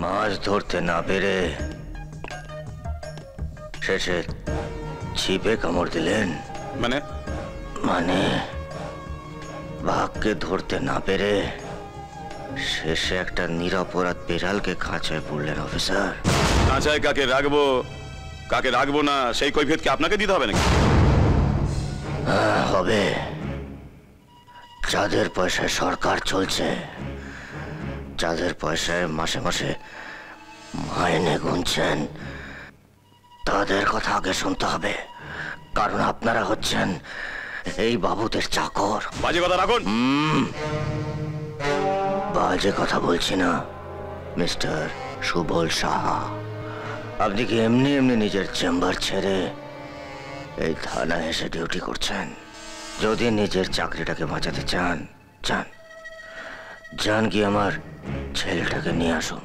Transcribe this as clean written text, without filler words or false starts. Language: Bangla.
মাছ ধরতে না পেরে শেষে ছিপে কামড় দিলেন। মানে মানে বাঘকে ধরতে না পেরে শেষে একটা নিরপরাধ বিড়ালকে খাঁচায় পড়লেন অফিসার। খাঁচায় কাকে রাখবো না সেই কৈফিয়ত কি আপনাকে দিতে হবে নাকি? হবে। যাদের পয়সায় সরকার চলছে, যাদের পয়সায় মাসে মাসে মাইনে গুনছেন, তাদের কথা আগে শুনতে হবে। কারণ আপনারা হচ্ছেন এই বাবুদের চাকর। বাজে কথা রাখুন। বাজে কথা বলছি না মিস্টার সুবল সাহা। আপনি কি এমনি এমনি নিজের চেম্বার ছেড়ে এই থানায় এসে ডিউটি করছেন? যদি নিজের চাকরিটাকে বাঁচাতে চান, যান গিয়ে আমার ছেলেটাকে নিয়ে আসুন।